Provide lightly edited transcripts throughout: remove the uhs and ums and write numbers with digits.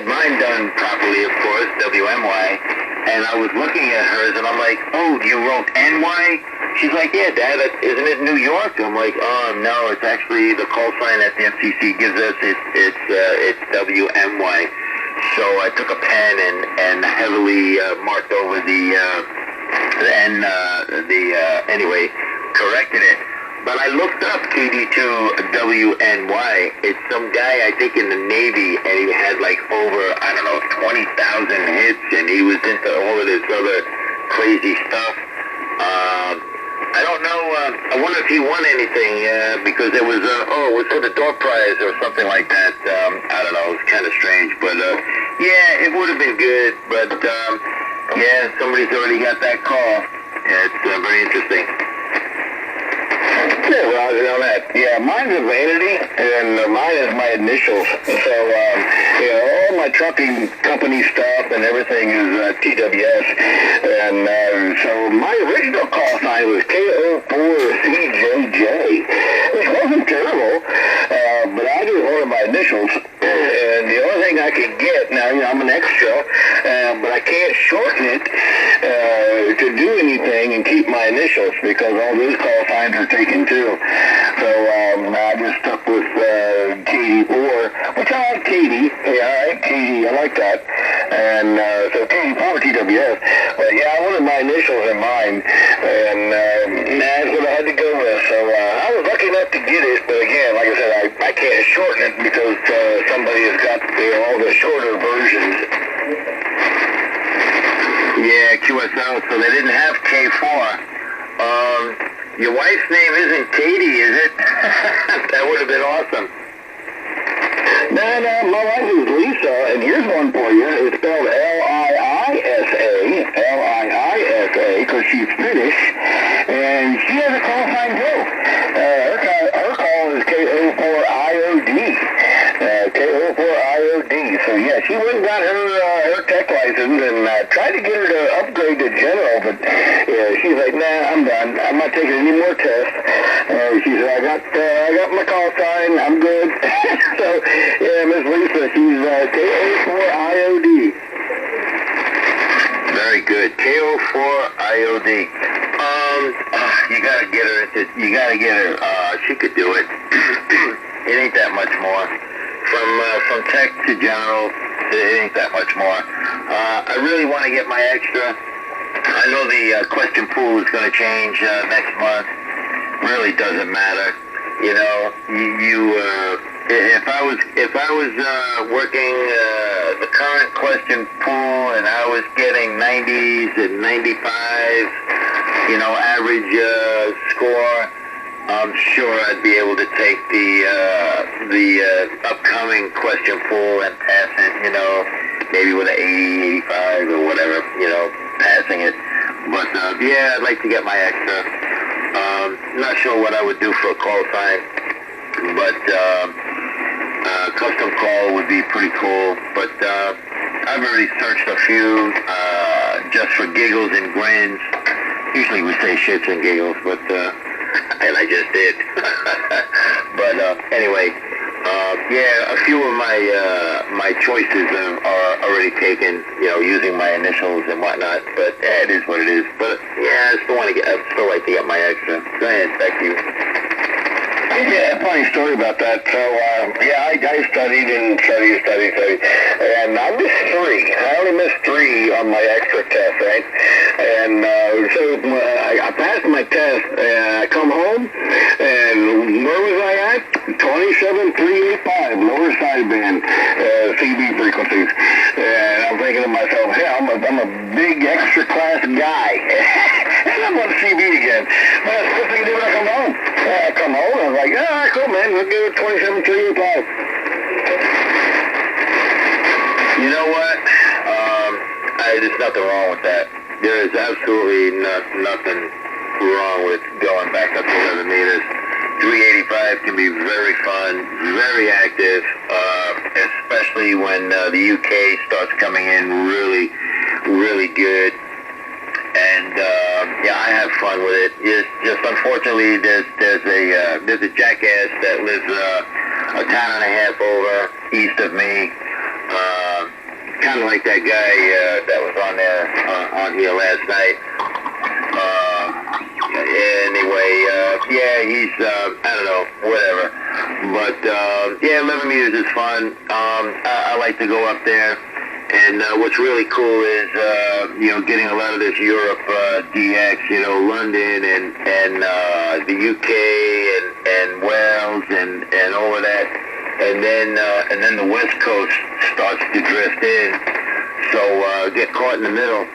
had mine done properly, of course, WMY, and I was looking at hers, and I'm like, oh, you wrote NY? She's like, yeah, Dad, isn't it New York? I'm like, oh, no, it's actually the call sign that the FCC gives us. It's WMY. So I took a pen and heavily marked over anyway, corrected it. But I looked up KD2WNY. It's some guy, I think, in the Navy, and he had like over, I don't know, 20,000 hits, and he was into all of this other crazy stuff. I don't know, I wonder if he won anything, because it was, it was for the door prize or something like that. I don't know, it was kind of strange, but, yeah, it would have been good, but, yeah, somebody's already got that call. Yeah, it's very interesting. Yeah, well, you know that. Yeah, mine's a vanity, and mine is my initials. So, all my trucking company stuff and everything is TWS. And so my original call sign was KO4CJJ, which wasn't terrible, but I just wanted my initials. And the only thing I could get, now, I'm an extra, but I can't shorten it to do anything and keep my initials because all those call signs are taken too. So I just stuck with KD4, which I like KD. Yeah, all right, KD, I like that. And so KD4 TWS. But yeah, I wanted my initials in mind, and that's what I had to go with. So I was lucky enough to get it, but again, like I said, I can't shorten it because somebody has got all the shorter versions. Yeah, QSL, so they didn't have K4. Your wife's name isn't Katie, is it? That would have been awesome. No, my wife is Lisa, and here's one for you. It's spelled L-I-I-S-A, because she's Finnish, and she has a call sign too. Her call is KO4IOD. KO4IOD. So yeah, she went and got her tech license and tried to get her to upgrade to general, but she's like, nah, I'm done. I'm not taking any more tests. She said, I got my call sign. I'm good. So yeah, Miss Lisa, she's KO4IOD. Very good. KO4IOD. You gotta get her she could do it. It ain't that much more. From tech to general, it ain't that much more. I really want to get my extra. I know the question pool is going to change next month. Really doesn't matter. You know, if I was working the current question pool and I was getting 90s and 95, average score, I'm sure I'd be able to take the upcoming question pool and pass it, maybe with an 80, 85 or whatever, passing it. But yeah, I'd like to get my extra. Not sure what I would do for a call sign, but custom call would be pretty cool. But I've already searched a few just for giggles and grins. Usually we say shits and giggles, but and I just did. But anyway, yeah, a few of my choices are already taken, using my initials and whatnot. But it is what it is. But yeah, I still like to get my extra. Go ahead, back to you. Yeah, funny story about that. So, yeah, I studied and studied, and I missed 3. I only missed 3 on my extra test, right? And so I passed my test, and I come home, and where was I at? 27385, lower sideband, CB frequencies. And I'm thinking to myself, hey, I'm a big extra class guy. And I'm on CB again. But that's what I do when I come home. I come home, I was like, all right, cool, man. We'll give it 27385. You know what? There's nothing wrong with that. There is absolutely nothing wrong with going back up to 11 meters. 385 can be very fun, very active, especially when the UK starts coming in really, really good. And yeah, I have fun with it. Just unfortunately, there's a jackass that lives a town and a half over east of me. kind of like that guy that was on there on here last night. Anyway, yeah, he's I don't know, whatever. But yeah, 11 meters is fun. I like to go up there. And what's really cool is, getting a lot of this Europe DX, London and the UK and Wales and all of that. And then the West Coast starts to drift in. So get caught in the middle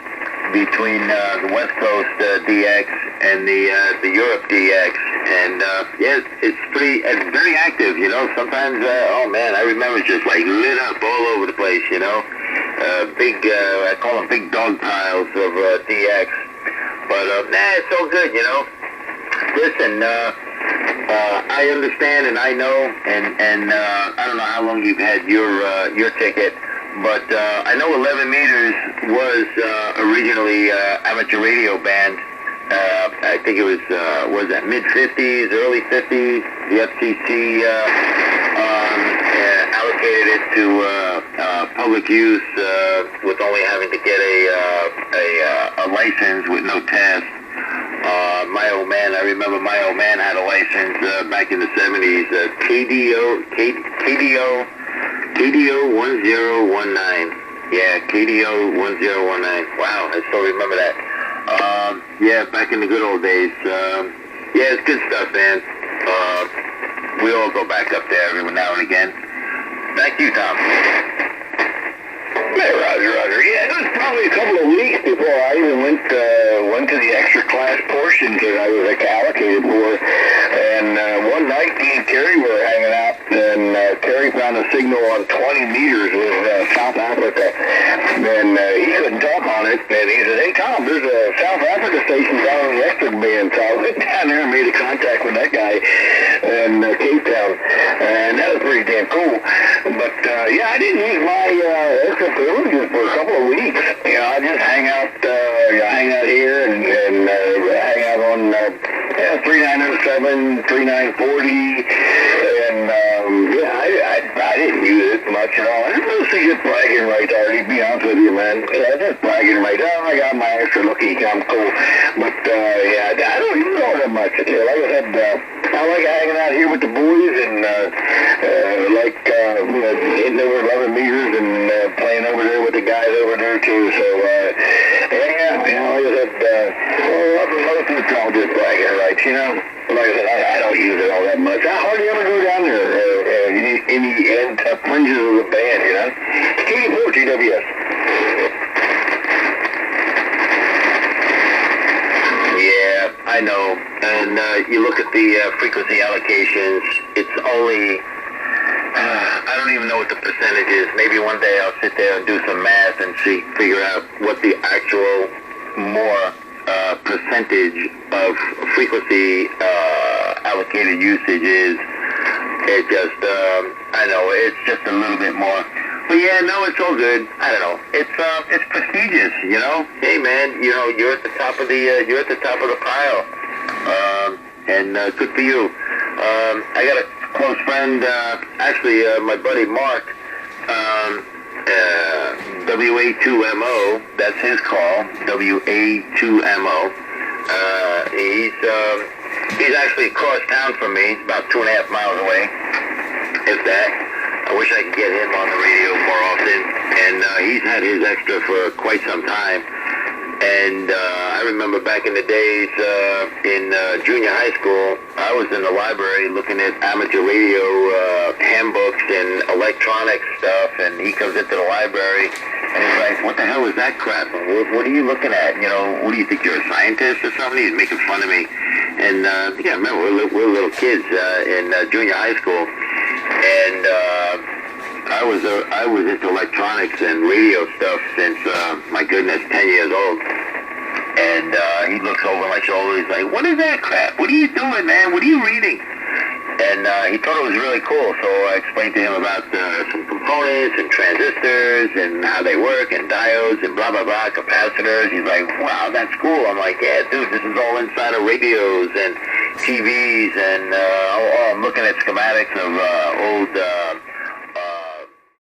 between the West Coast DX and the Europe DX. And yeah, it's very active, Sometimes, oh man, I remember just like lit up all over the place, big, I call them big dog piles of DX. But it's all good, Listen, I understand and I know, and I don't know how long you've had your ticket, but I know 11 meters was originally amateur radio band. I think it was that mid-50s, early 50s. The FCC allocated it to public use with only having to get a license with no test. My old man, I remember my old man had a license back in the 70s, KDO 1019. Yeah, KDO 1019. Wow, I still remember that. Yeah, back in the good old days. Yeah, it's good stuff, man. We all go back up there every now and again. Thank you, Tom. Hey, Roger. Yeah, it was probably a couple of weeks before I even went to the extra class portion that I was allocated for. And one night, me and Terry were hanging out, and Terry found a signal on 20 meters with South Africa. And he couldn't talk on it, and he said, "Hey, Tom, there's a South Africa station down in the electric band." So I went down there and made a contact with that guy in Cape Town, and that was pretty damn cool. But yeah, I didn't use my extra privileges for a couple of weeks. I just hang out here and hang out on 3907, 3940, and I didn't use it much at all. It's mostly just bragging rights, Artie, to be honest with you, man. Yeah, just bragging rights. Oh, I got my extra looky, I'm cool. But yeah, I don't use all that much. Like I said, I like hanging out here with the boys and hitting over 11 meters and playing over there with the guys over there too. So yeah, like I said, most of it's all just bragging rights, Like I said, I don't use it all that much. I hardly ever go down there in the end fringes of the band, 84 GWS. Yeah, I know. And you look at the frequency allocations, it's only, I don't even know what the percentage is. Maybe one day I'll sit there and do some math and figure out what the actual more percentage of frequency allocated usage is. It just, I know, it's just a little bit more. But yeah, no, it's all good. I don't know. It's prestigious, Hey man, you're at the top of the pile. And good for you. I got a close friend, actually, my buddy Mark, WA2MO, that's his call, WA2MO. He's actually across town from me, about 2.5 miles away, if that. I wish I could get him on the radio more often, and he's had his extra for quite some time. And I remember back in the days in junior high school, I was in the library looking at amateur radio handbooks and electronic stuff, and he comes into the library and he's like, "What the hell is that crap? What are you looking at? What do you think, you're a scientist or something?" He's making fun of me. And yeah, remember, we're little kids in junior high school, and I was into electronics and radio stuff since, my goodness, 10 years old. And he looks over my shoulder. He's like, "What is that crap? What are you doing, man? What are you reading?" And he thought it was really cool. So I explained to him about some components and transistors and how they work and diodes and blah, blah, blah, capacitors. He's like, "Wow, that's cool." I'm like, "Yeah, dude, this is all inside of radios and TVs." And I'm looking at schematics of old